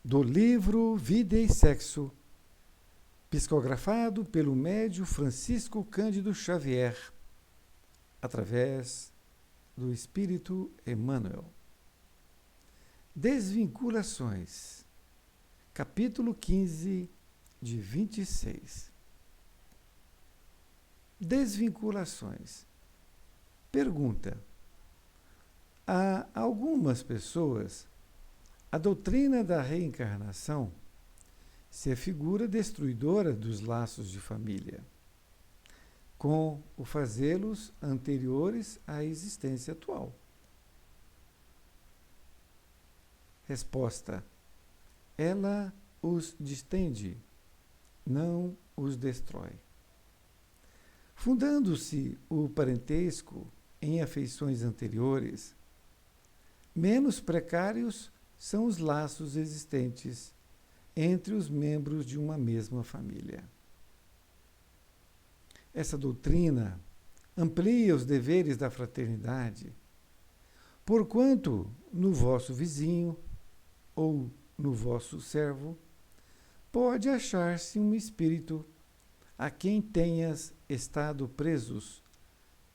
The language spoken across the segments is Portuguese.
do livro Vida e Sexo, psicografado pelo médium Francisco Cândido Xavier, através do Espírito Emmanuel. Desvinculações, capítulo 15, de 26. Desvinculações. Pergunta: a algumas pessoas, a doutrina da reencarnação se afigura destruidora dos laços de família, com o fazê-los anteriores à existência atual. Resposta: ela os distende, não os destrói. Fundando-se o parentesco em afeições anteriores, menos precários são os laços existentes entre os membros de uma mesma família. Essa doutrina amplia os deveres da fraternidade, porquanto no vosso vizinho ou no vosso servo pode achar-se um espírito a quem tenhas estado presos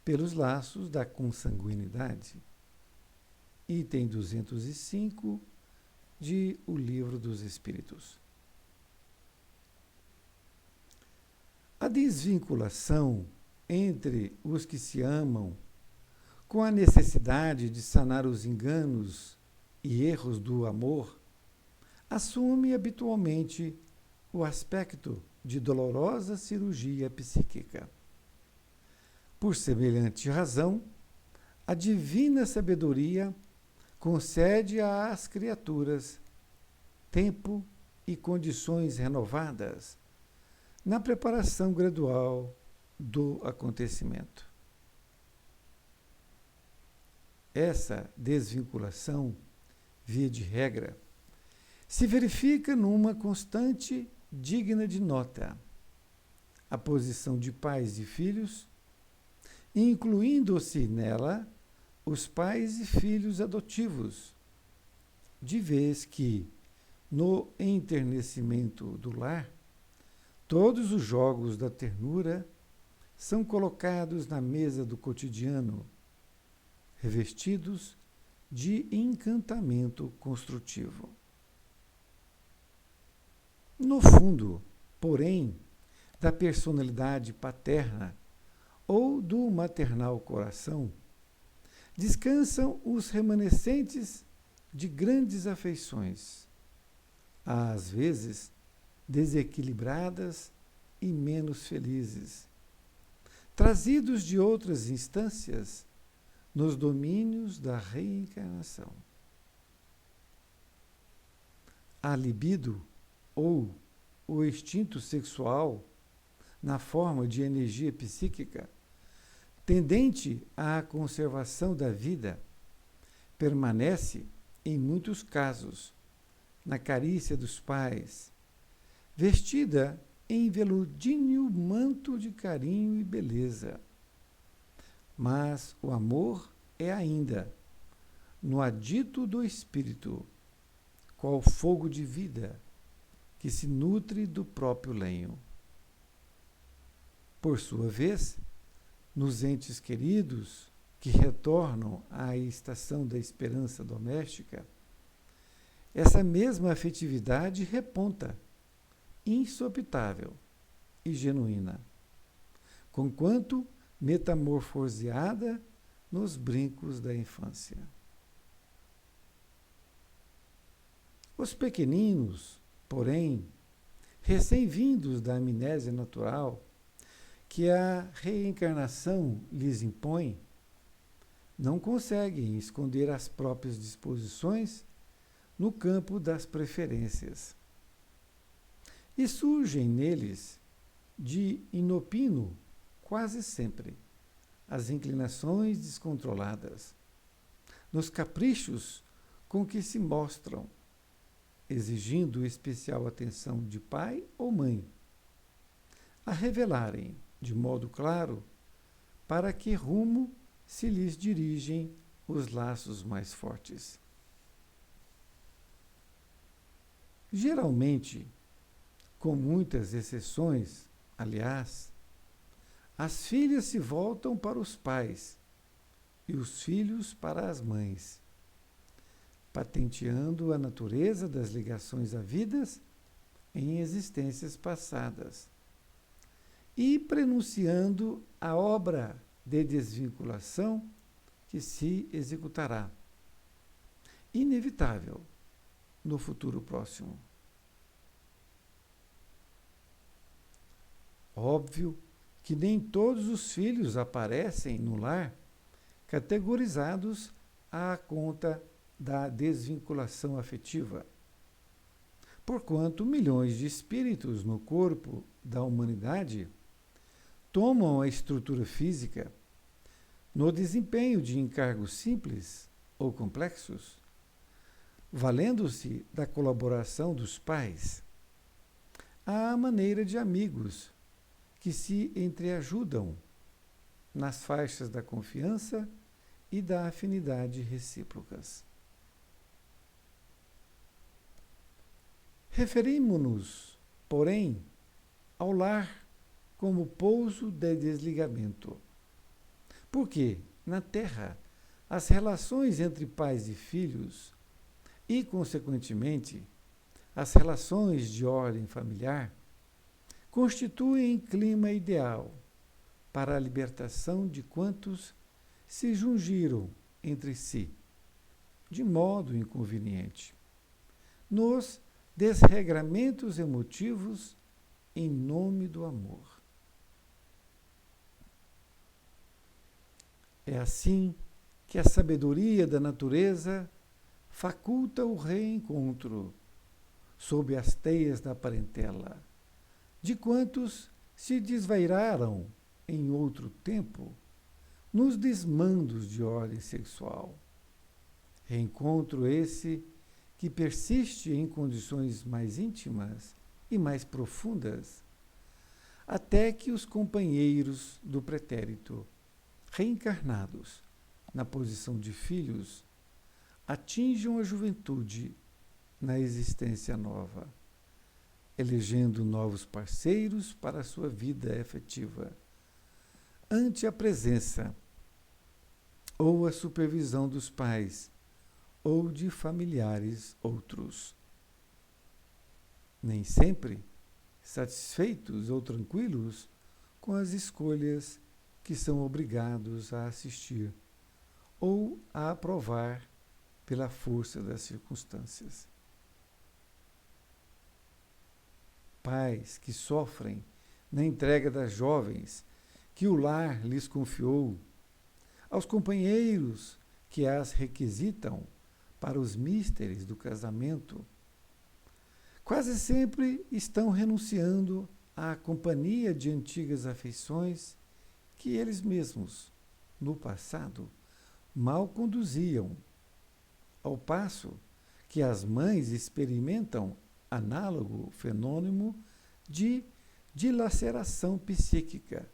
pelos laços da consanguinidade. Item 205 de O Livro dos Espíritos. A desvinculação entre os que se amam, com a necessidade de sanar os enganos e erros do amor, assume habitualmente o aspecto de dolorosa cirurgia psíquica. Por semelhante razão, a divina sabedoria concede às criaturas tempo e condições renovadas na preparação gradual do acontecimento. Essa desvinculação, via de regra, se verifica numa constante digna de nota: a posição de pais e filhos, incluindo-se nela os pais e filhos adotivos, de vez que, no enternecimento do lar, todos os jogos da ternura são colocados na mesa do cotidiano, revestidos de encantamento construtivo. No fundo, porém, da personalidade paterna ou do maternal coração, descansam os remanescentes de grandes afeições, às vezes desequilibradas e menos felizes, trazidos de outras instâncias nos domínios da reencarnação. A libido, ou o instinto sexual, na forma de energia psíquica, tendente à conservação da vida, permanece, em muitos casos, na carícia dos pais, vestida em veludíneo manto de carinho e beleza. Mas o amor é ainda, no adito do espírito, qual fogo de vida que se nutre do próprio lenho. Por sua vez, nos entes queridos que retornam à estação da esperança doméstica, essa mesma afetividade reponta, insopitável e genuína, conquanto metamorfoseada nos brincos da infância. Os pequeninos, porém, recém-vindos da amnésia natural, que a reencarnação lhes impõe, não conseguem esconder as próprias disposições no campo das preferências. E surgem neles, de inopino, quase sempre, as inclinações descontroladas, nos caprichos com que se mostram, exigindo especial atenção de pai ou mãe, a revelarem, de modo claro, para que rumo se lhes dirigem os laços mais fortes. Geralmente, com muitas exceções, aliás, as filhas se voltam para os pais e os filhos para as mães, patenteando a natureza das ligações havidas em existências passadas e prenunciando a obra de desvinculação que se executará, inevitável, no futuro próximo. Óbvio que nem todos os filhos aparecem no lar categorizados à conta da desvinculação afetiva, porquanto milhões de espíritos no corpo da humanidade tomam a estrutura física no desempenho de encargos simples ou complexos, valendo-se da colaboração dos pais, à maneira de amigos que se entreajudam nas faixas da confiança e da afinidade recíprocas. Referimo-nos, porém, ao lar como pouso de desligamento, porque, na Terra, as relações entre pais e filhos e, consequentemente, as relações de ordem familiar constituem clima ideal para a libertação de quantos se jungiram entre si, de modo inconveniente, nos desregramentos emotivos em nome do amor. É assim que a sabedoria da natureza faculta o reencontro, sob as teias da parentela, de quantos se desvairaram em outro tempo nos desmandos de ordem sexual. Reencontro esse que persiste em condições mais íntimas e mais profundas, até que os companheiros do pretérito, reencarnados na posição de filhos, atinjam a juventude na existência nova, elegendo novos parceiros para a sua vida efetiva, ante a presença ou a supervisão dos pais ou de familiares outros. Nem sempre satisfeitos ou tranquilos com as escolhas que são obrigados a assistir ou a aprovar pela força das circunstâncias. Pais que sofrem na entrega das jovens que o lar lhes confiou, aos companheiros que as requisitam para os misteres do casamento, quase sempre estão renunciando à companhia de antigas afeições que eles mesmos, no passado, mal conduziam, ao passo que as mães experimentam análogo fenômeno de dilaceração psíquica,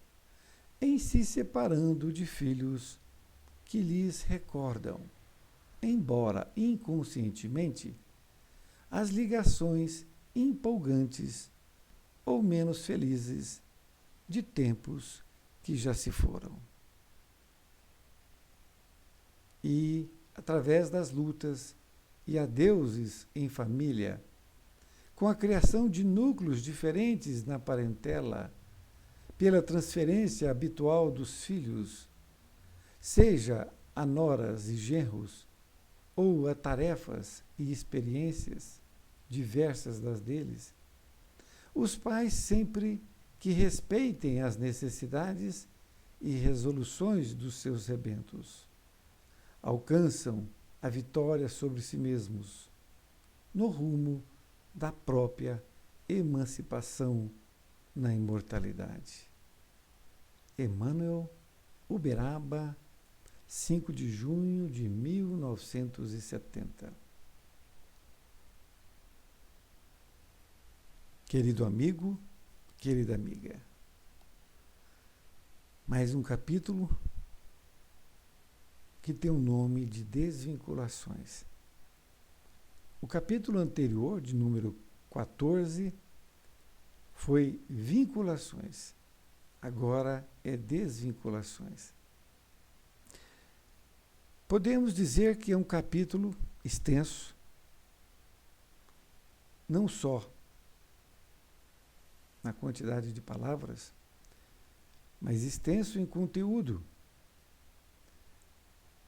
em se separando de filhos que lhes recordam, embora inconscientemente, as ligações empolgantes ou menos felizes de tempos que já se foram. E, através das lutas e adeuses em família, com a criação de núcleos diferentes na parentela, pela transferência habitual dos filhos, seja a noras e genros, ou a tarefas e experiências diversas das deles, os pais, sempre que respeitem as necessidades e resoluções dos seus rebentos, alcançam a vitória sobre si mesmos, no rumo da própria emancipação na imortalidade. Emmanuel, Uberaba, 5 de junho de 1970. Querido amigo, querida amiga, mais um capítulo que tem o nome de Desvinculações. O capítulo anterior, de número 14 foi vinculações. Agora é desvinculações. Podemos dizer que é um capítulo extenso, não só na quantidade de palavras, mas extenso em conteúdo.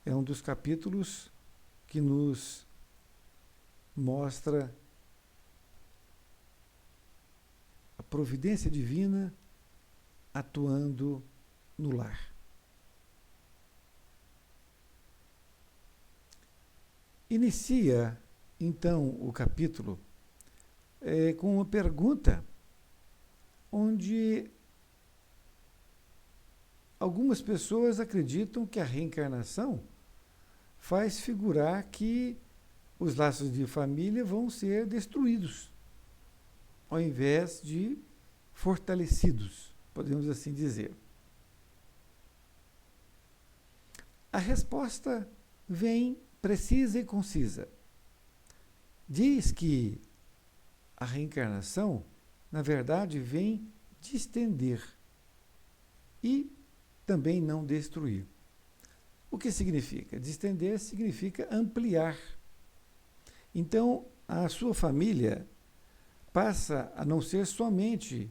É um dos capítulos que nos mostra a providência divina atuando no lar. Inicia, então, o capítulo com uma pergunta onde algumas pessoas acreditam que a reencarnação faz figurar que os laços de família vão ser destruídos, ao invés de fortalecidos, podemos assim dizer. A resposta vem precisa e concisa. Diz que a reencarnação, na verdade, vem distender e também não destruir. O que significa? Distender significa ampliar. Então, a sua família passa a não ser somente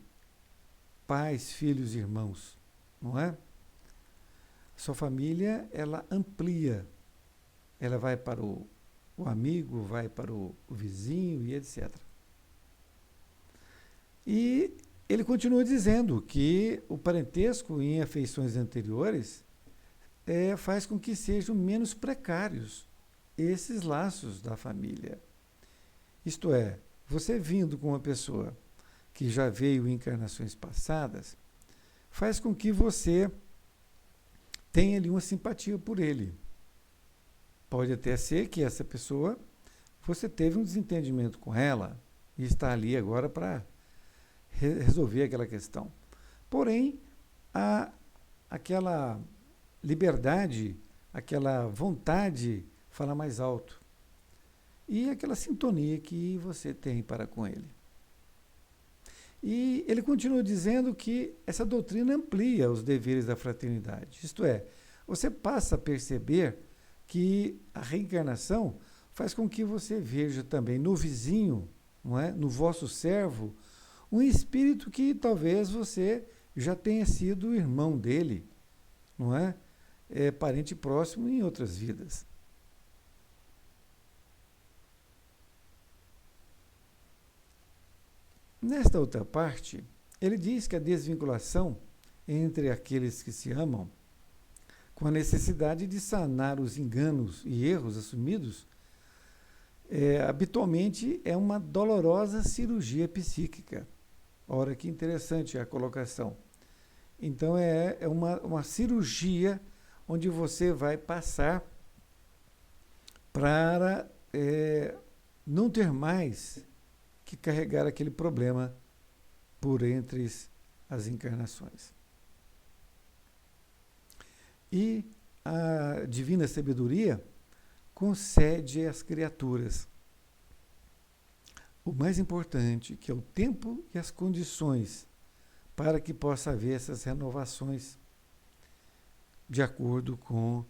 pais, filhos e irmãos, não é? A sua família, ela amplia. Ela vai para o amigo, vai para o vizinho e etc. E ele continua dizendo que o parentesco em afeições anteriores faz com que sejam menos precários esses laços da família. Isto é, você vindo com uma pessoa que já veio em encarnações passadas, faz com que você tenha ali uma simpatia por ele. Pode até ser que essa pessoa, você teve um desentendimento com ela e está ali agora para resolver aquela questão. Porém, há aquela liberdade, aquela vontade de falar mais alto e aquela sintonia que você tem para com ele. E ele continua dizendo que essa doutrina amplia os deveres da fraternidade. Isto é, você passa a perceber que a reencarnação faz com que você veja também no vizinho, não é? No vosso servo, um espírito que talvez você já tenha sido irmão dele, não é? Parente próximo em outras vidas. Nesta outra parte, ele diz que a desvinculação entre aqueles que se amam, com a necessidade de sanar os enganos e erros assumidos, habitualmente é uma dolorosa cirurgia psíquica. Ora, que interessante a colocação. Então, é uma cirurgia onde você vai passar para não ter mais que carregar aquele problema por entre as encarnações. E a divina sabedoria concede às criaturas o mais importante, que é o tempo e as condições para que possa haver essas renovações de acordo com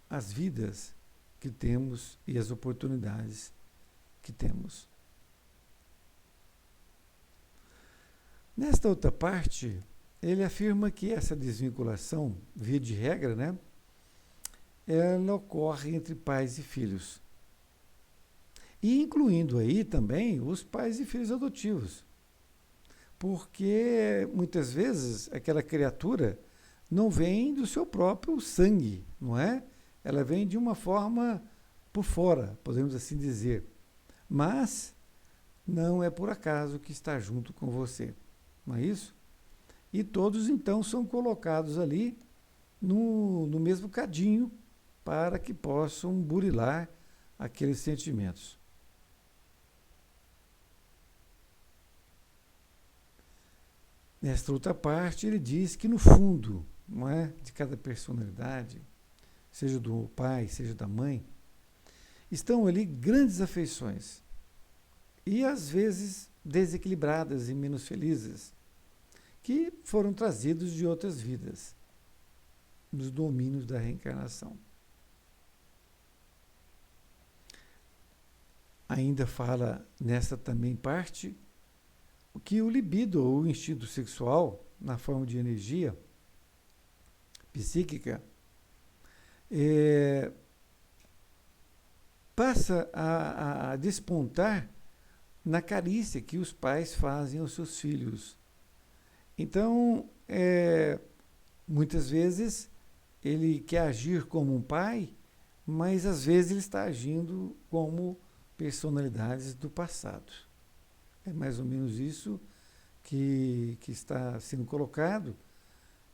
as vidas que temos e as oportunidades que temos. Nesta outra parte, ele afirma que essa desvinculação, via de regra, né, ela ocorre entre pais e filhos. E incluindo aí também os pais e filhos adotivos. Porque muitas vezes aquela criatura não vem do seu próprio sangue, não é? Ela vem de uma forma por fora, podemos assim dizer. Mas não é por acaso que está junto com você, não é isso? E todos então são colocados ali no mesmo cadinho para que possam burilar aqueles sentimentos. Nesta outra parte, ele diz que no fundo, não é, de cada personalidade, seja do pai, seja da mãe, estão ali grandes afeições e às vezes desequilibradas e menos felizes, que foram trazidos de outras vidas, nos domínios da reencarnação. Ainda fala nessa também parte que o libido, ou o instinto sexual, na forma de energia psíquica, passa a despontar na carícia que os pais fazem aos seus filhos. Então, muitas vezes, ele quer agir como um pai, mas às vezes ele está agindo como personalidades do passado. É mais ou menos isso que está sendo colocado,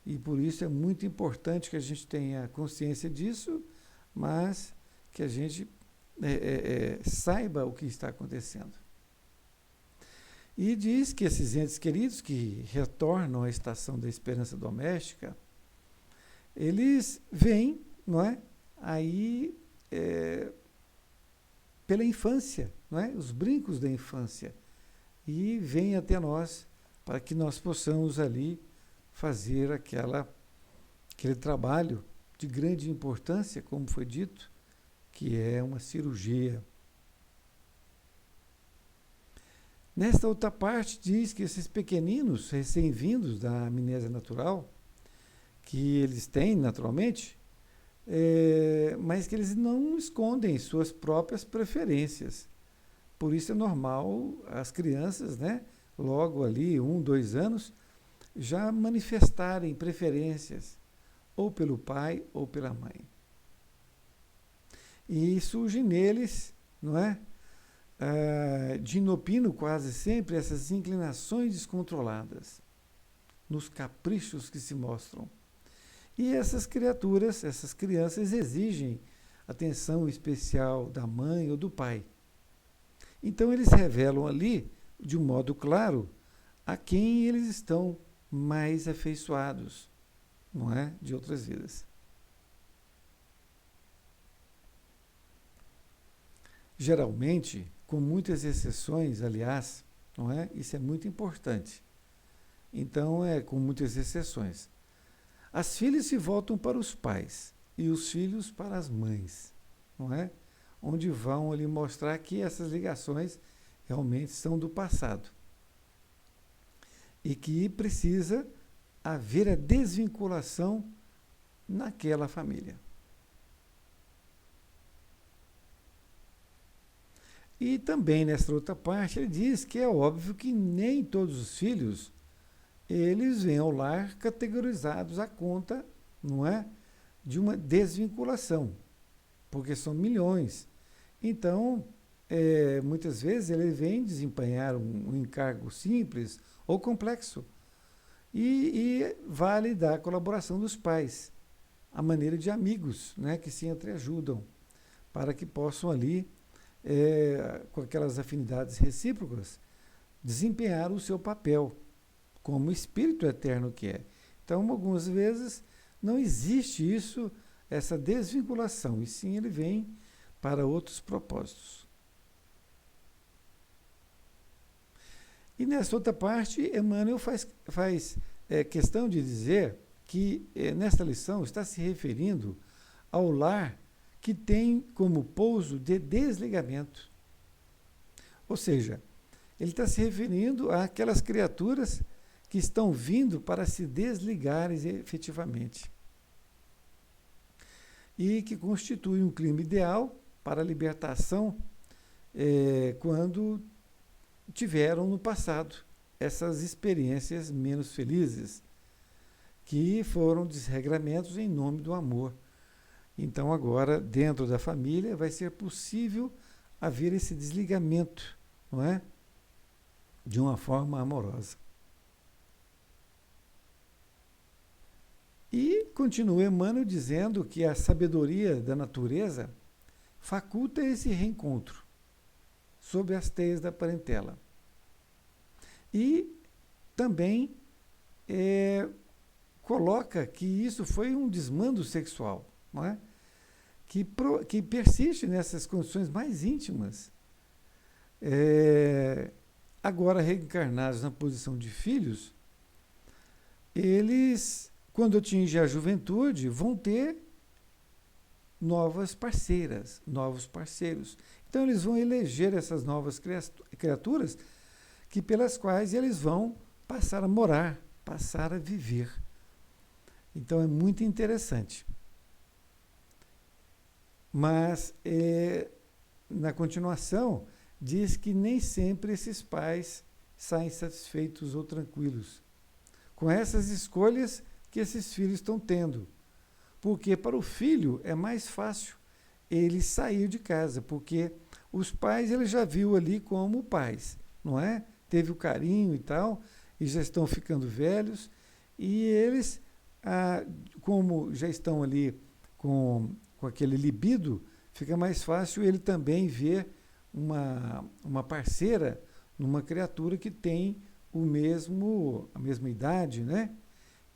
e por isso é muito importante que a gente tenha consciência disso, mas que a gente saiba o que está acontecendo. E diz que esses entes queridos que retornam à estação da esperança doméstica, eles vêm, não é? Aí, pela infância, não é? Os brincos da infância, e vêm até nós para que nós possamos ali fazer aquele trabalho de grande importância, como foi dito, que é uma cirurgia. Nesta outra parte diz que esses pequeninos recém-vindos da amnésia natural, que eles têm naturalmente, mas que eles não escondem suas próprias preferências. Por isso é normal as crianças, né, logo ali, 1, 2 anos, já manifestarem preferências, ou pelo pai ou pela mãe. E surge neles, não é? De inopino quase sempre, essas inclinações descontroladas, nos caprichos que se mostram. E essas criaturas, essas crianças exigem atenção especial da mãe ou do pai. Então eles revelam ali, de um modo claro, a quem eles estão mais afeiçoados, não é? De outras vidas. Geralmente, com muitas exceções, aliás, não é? Isso é muito importante. Então, com muitas exceções. As filhas se voltam para os pais e os filhos para as mães, não é? Onde vão ali mostrar que essas ligações realmente são do passado. E que precisa haver a desvinculação naquela família. E também, nessa outra parte, ele diz que é óbvio que nem todos os filhos, eles vêm ao lar categorizados à conta, não é, de uma desvinculação, porque são milhões. Então, muitas vezes ele vem desempenhar um encargo simples ou complexo, e vale da colaboração dos pais, a maneira de amigos, né, que se entreajudam, para que possam ali, com aquelas afinidades recíprocas, desempenhar o seu papel como espírito eterno que é. Então, algumas vezes, não existe isso, essa desvinculação, e sim ele vem para outros propósitos. E nessa outra parte, Emmanuel faz questão de dizer que nesta lição está se referindo ao lar que tem como pouso de desligamento. Ou seja, ele está se referindo àquelas criaturas que estão vindo para se desligarem efetivamente. E que constitui um clima ideal para a libertação quando tiveram no passado essas experiências menos felizes, que foram desregramentos em nome do amor. Então agora, dentro da família, vai ser possível haver esse desligamento, não é? De uma forma amorosa. E continua Emmanuel dizendo que a sabedoria da natureza faculta esse reencontro sob as teias da parentela. E também coloca que isso foi um desmando sexual, não é? Que persiste nessas condições mais íntimas, agora reencarnados na posição de filhos, eles, quando atingem a juventude, vão ter novas parceiras, novos parceiros. Então eles vão eleger essas novas criaturas pelas quais eles vão passar a morar, passar a viver. Então é muito interessante. Mas, na continuação, diz que nem sempre esses pais saem satisfeitos ou tranquilos com essas escolhas que esses filhos estão tendo. Porque para o filho é mais fácil ele sair de casa, porque os pais ele já viu ali como pais, não é? Teve o carinho e tal, e já estão ficando velhos, e eles, como já estão ali com aquele libido, fica mais fácil ele também ver uma parceira numa criatura que tem a mesma idade, né?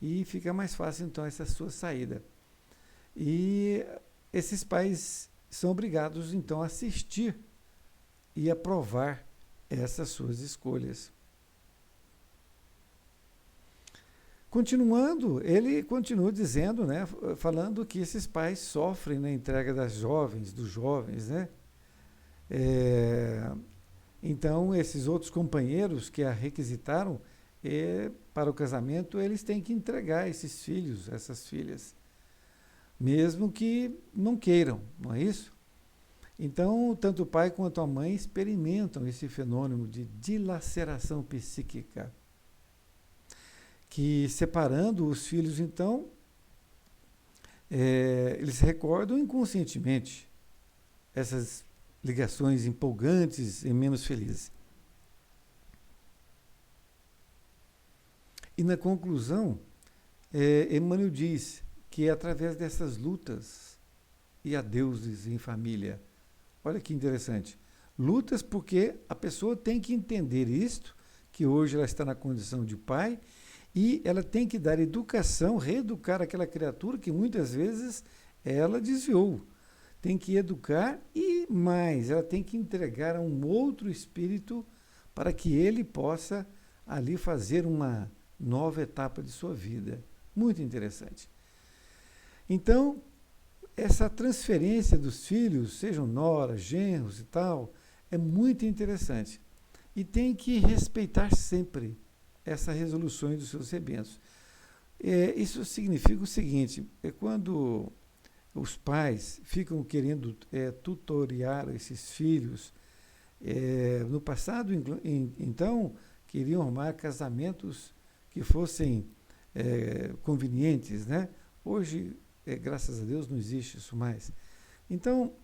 E fica mais fácil, então, essa sua saída. E esses pais são obrigados, então, a assistir e aprovar essas suas escolhas. Continuando, ele continua dizendo, né, falando que esses pais sofrem na entrega dos jovens, né? Então, esses outros companheiros que a requisitaram para o casamento, eles têm que entregar esses filhos, essas filhas, mesmo que não queiram, não é isso? Então, tanto o pai quanto a mãe experimentam esse fenômeno de dilaceração psíquica, que separando os filhos, então, eles recordam inconscientemente essas ligações empolgantes e menos felizes. E na conclusão, Emmanuel diz que é através dessas lutas e adeuses em família. Olha que interessante. Lutas porque a pessoa tem que entender isto, que hoje ela está na condição de pai, e ela tem que dar educação, reeducar aquela criatura que muitas vezes ela desviou. Tem que educar e mais, ela tem que entregar a um outro espírito para que ele possa ali fazer uma nova etapa de sua vida. Muito interessante. Então, essa transferência dos filhos, sejam noras, genros e tal, é muito interessante. E tem que respeitar sempre essas resoluções dos seus rebentos. Isso significa o seguinte, quando os pais ficam querendo tutoriar esses filhos, no passado, então, queriam arrumar casamentos que fossem convenientes, né? Hoje, graças a Deus, não existe isso mais. Então,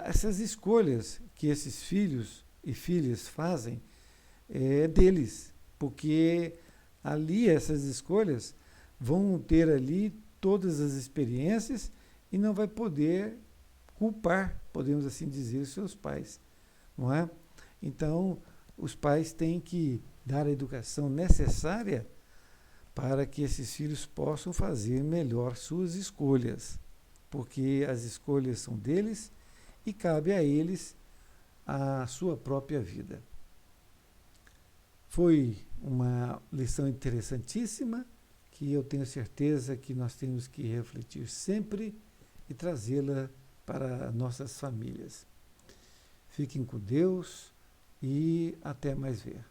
essas escolhas que esses filhos e filhas fazem é deles, porque ali essas escolhas vão ter ali todas as experiências e não vai poder culpar, podemos assim dizer, os seus pais, não é? Então, os pais têm que dar a educação necessária para que esses filhos possam fazer melhor suas escolhas, porque as escolhas são deles e cabe a eles a sua própria vida. Foi uma lição interessantíssima que eu tenho certeza que nós temos que refletir sempre e trazê-la para nossas famílias. Fiquem com Deus e até mais ver.